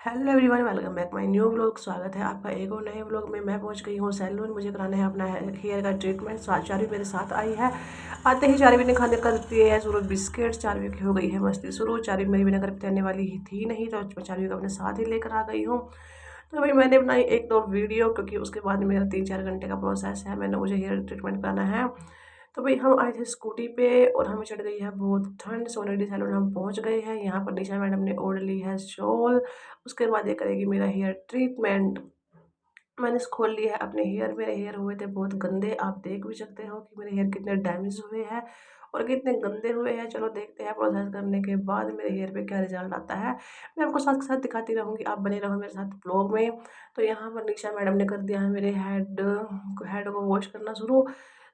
Hello everyone, welcome back my new vlog. स्वागत है आपका एक और नए व्लॉग में। मैं पहुंच गई हूं सैलून। मुझे कराना है अपना हेयर का ट्रीटमेंट। चारवी मेरे साथ आई है। आते ही चारवी ने खाने कर दिए है शुरू बिस्किट। चारवी की हो गई है मस्ती शुरू। चारवी मेरी बिना घर पे रहने वाली ही थी नहीं, तो मैं चारवी को अपने साथ ही लेकर आ गई हूँ। तो भाई मैंने बनाई एक दो वीडियो, क्योंकि उसके बाद मेरा 3-4 घंटे का प्रोसेस है। मैंने मुझे हेयर ट्रीटमेंट कराना है। तो भाई हम आए थे स्कूटी पे और हमें चढ़ गई है बहुत ठंड। सोनेडी सैलून हम पहुंच गए हैं। यहाँ पर निशा मैडम ने ओढ़ ली है शॉल। उसके बाद ये करेगी मेरा हेयर ट्रीटमेंट। मैंने खोल लिया है अपने हेयर। मेरे हेयर हुए थे बहुत गंदे। आप देख भी सकते हो कि मेरे हेयर कितने डैमेज हुए हैं और कितने गंदे हुए हैं। चलो देखते हैं प्रोसेस करने के बाद मेरे हेयर पे क्या रिजल्ट आता है। मैं आपको साथ साथ दिखाती रहूँगी, आप बने रहो मेरे साथ ब्लॉग में। तो यहाँ पर निशा मैडम ने कर दिया है मेरे हेड को वॉश करना शुरू।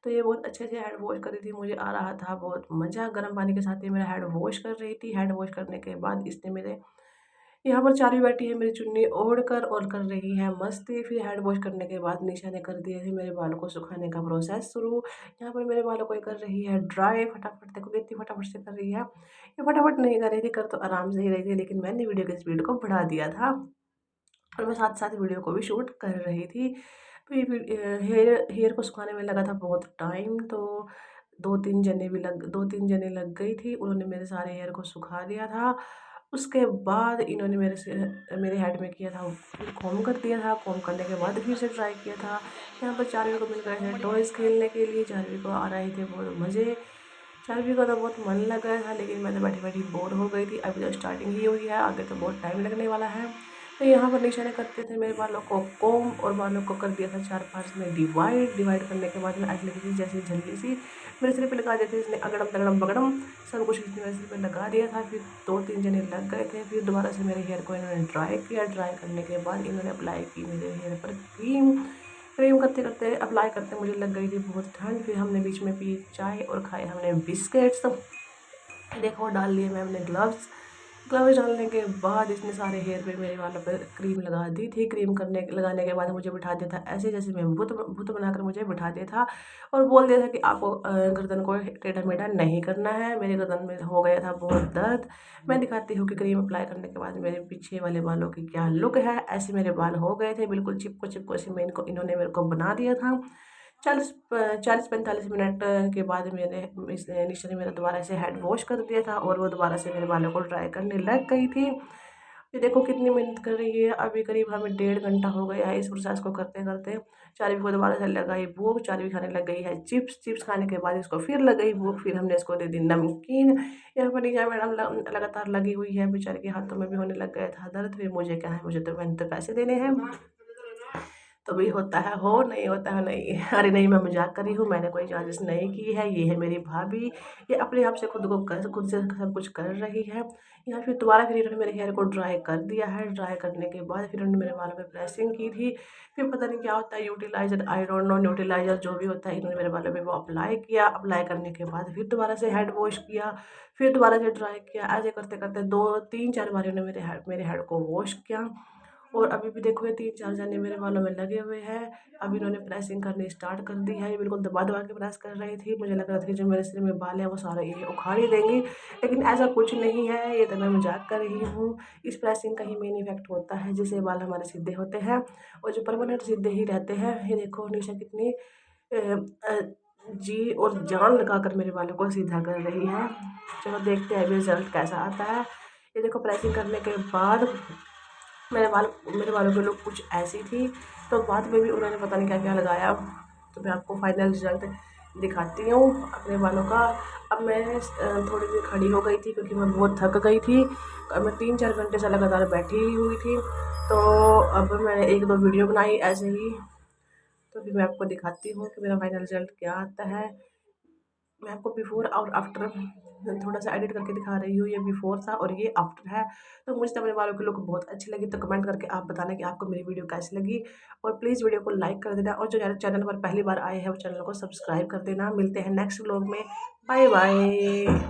तो ये बहुत अच्छे से हेड वॉश कर रही थी। मुझे आ रहा था बहुत मज़ा। गर्म पानी के साथ ही मेरा हेड वॉश कर रही थी। हेड वॉश करने के बाद इसने मेरे यहाँ पर चारवी बैठी है मेरी चुन्नी ओढ़ कर और कर रही है मस्ती। फिर हेड वॉश करने के बाद निशा ने कर दिए थे मेरे बालों को सुखाने का प्रोसेस शुरू। यहाँ पर मेरे बालों को ये कर रही है ड्राई। फटाफट देखो कितनी फटाफट से कर रही है। ये फटाफट नहीं कर रही थी, कर तो आराम से ही रही थी, लेकिन मैंने वीडियो की स्पीड को बढ़ा दिया था और मैं साथ साथ वीडियो को भी शूट कर रही थी। फिर हेयर हेयर को सुखाने में लगा था बहुत टाइम। तो 2-3 जने लग गई थी। उन्होंने मेरे सारे हेयर को सुखा दिया था। उसके बाद इन्होंने मेरे हेड में किया था, फिर कॉम्ब कर दिया था। कॉम्ब करने के बाद फिर से ट्राई किया था। यहाँ पर चारवी को मिल गए थे टॉयज़ खेलने के लिए। चारवी को आ रहे थे बहुत मज़े। चारवी का तो बहुत मन लग गया था, लेकिन मैं तो बैठी बैठी बोर हो गई थी। अभी तो स्टार्टिंग ही हुई है, आगे तो बहुत टाइम लगने वाला है। तो यहाँ पर निशा ने करते थे मेरे बालों को कॉम्ब और बालों को कर दिया था 4 पार्ट्स में डिवाइड करने के बाद में ऐसी लगी थी जैसे झल्ली सी मेरे सिर पे लगा देते थे। इसने अगड़म तगड़म बगड़म सब कुछ इसने मेरे सिर पे लगा दिया था। फिर 2-3 जने लग गए थे। फिर दोबारा से मेरे हेयर को इन्होंने ड्राई किया। ड्राई करने के बाद इन्होंने अप्लाई की मेरे हेयर पर क्रीम। क्रीम करते करते अप्लाई करते मुझे लग गई थी बहुत ठंड। फिर हमने बीच में पी चाय और खाए हमने बिस्किट्स। देखो डाल लिए मैं हमने ग्लव्स। ग्लव्स डालने के बाद इसने सारे हेयर पे मेरे वालों पर क्रीम लगा दी थी। क्रीम लगाने के बाद मुझे बिठा दिया था ऐसे जैसे मैं भूत बनाकर मुझे बिठा दिया था और बोल दिया था कि आपको गर्दन को टेढ़ा मेढ़ा नहीं करना है। मेरे गर्दन में हो गया था बहुत दर्द। मैं दिखाती हूँ कि क्रीम अप्लाई करने के बाद मेरे पीछे वाले बालों की क्या लुक है। ऐसे मेरे बाल हो गए थे बिल्कुल चिपको चिपको से। मैं इन्होंने मेरे को बना दिया था। 40-45 मिनट के बाद निशा ने मेरा दोबारा से हेड वॉश कर दिया था और वो दोबारा से मेरे बालों को ड्राई करने लग गई थी। ये देखो कितनी मेहनत कर रही है। अभी करीब हमें 1.5 घंटा हो गया है इस प्रोसेस को करते करते। चारवी को दोबारा से लगाई भूख। चारवी खाने लग गई है चिप्स। चिप्स खाने के बाद इसको फिर लग गई भूख। फिर हमने इसको दे दी नमकीन। यहाँ पर निशा मैडम लगातार लगी हुई है। बेचारे के हाथों में भी होने लग गया था दर्द। फिर मुझे क्या है, मुझे तो मैंने तो पैसे देने हैं। तो भी होता है हो, नहीं होता है नहीं। अरे नहीं, मैं मजाक कर रही हूँ। मैंने कोई चार्जेस नहीं की है। ये है मेरी भाभी। ये अपने आप से खुद से सब कुछ कर रही है। या फिर दोबारा फिर इन्होंने मेरे हेयर को ड्राई कर दिया है। ड्राई करने के बाद फिर उन्होंने मेरे बालों पे प्रेसिंग की थी। फिर पता नहीं क्या होता है यूटिलाइजर, आई डोंट नो, न्यूट्रिलाइजर जो भी होता है, इन्होंने मेरे बालों पे वो अप्लाई किया। अप्लाई करने के बाद फिर दोबारा से हेड वॉश किया। फिर दोबारा से ड्राई किया। ऐसे करते करते 2-3-4 बार इन्होंने मेरे हेड को वॉश किया। और अभी भी देखो ये 3-4 जने मेरे बालों में लगे हुए हैं। अब इन्होंने प्रेसिंग करनी स्टार्ट कर दी है। ये बिल्कुल दबा दबा के प्रेस कर रही थी। मुझे लग रहा था कि जो मेरे सिर में बाल है वो सारे ये उखाड़ ही देंगी, लेकिन ऐसा कुछ नहीं है। ये तो मैं मजाक कर रही हूँ। इस प्रेसिंग का ही मेन इफेक्ट होता है जिससे बाल हमारे सीधे होते हैं और जो परमानेंट सीधे ही रहते हैं। ये देखो निशा कितनी अ, जी और जान लगाकर मेरे बालों को सीधा कर रही है। चलो देखते हैं रिजल्ट कैसा आता है। ये देखो प्रेसिंग करने के बाद मेरे बालों की लुक कुछ ऐसी थी। तो बाद में भी उन्होंने पता नहीं क्या क्या लगाया। तो मैं आपको फाइनल रिजल्ट दिखाती हूँ अपने बालों का। अब मैं थोड़ी देर खड़ी हो गई थी क्योंकि मैं बहुत थक गई थी। अब मैं 3-4 घंटे से लगातार बैठी ही हुई थी। तो अब मैंने एक दो वीडियो बनाई ऐसे ही। तो फिर मैं आपको दिखाती हूँ कि मेरा फाइनल रिजल्ट क्या आता है। मैं आपको बिफोर और आफ्टर थोड़ा सा एडिट करके दिखा रही हूँ। ये बिफोर था और ये आफ्टर है। तो मुझे तो अपने बालों की लुक बहुत अच्छी लगी। तो कमेंट करके आप बताना कि आपको मेरी वीडियो कैसी लगी और प्लीज़ वीडियो को लाइक कर देना और जो चैनल पर पहली बार आए हैं वो चैनल को सब्सक्राइब कर देना। मिलते हैं नेक्स्ट व्लॉग में। Bye bye.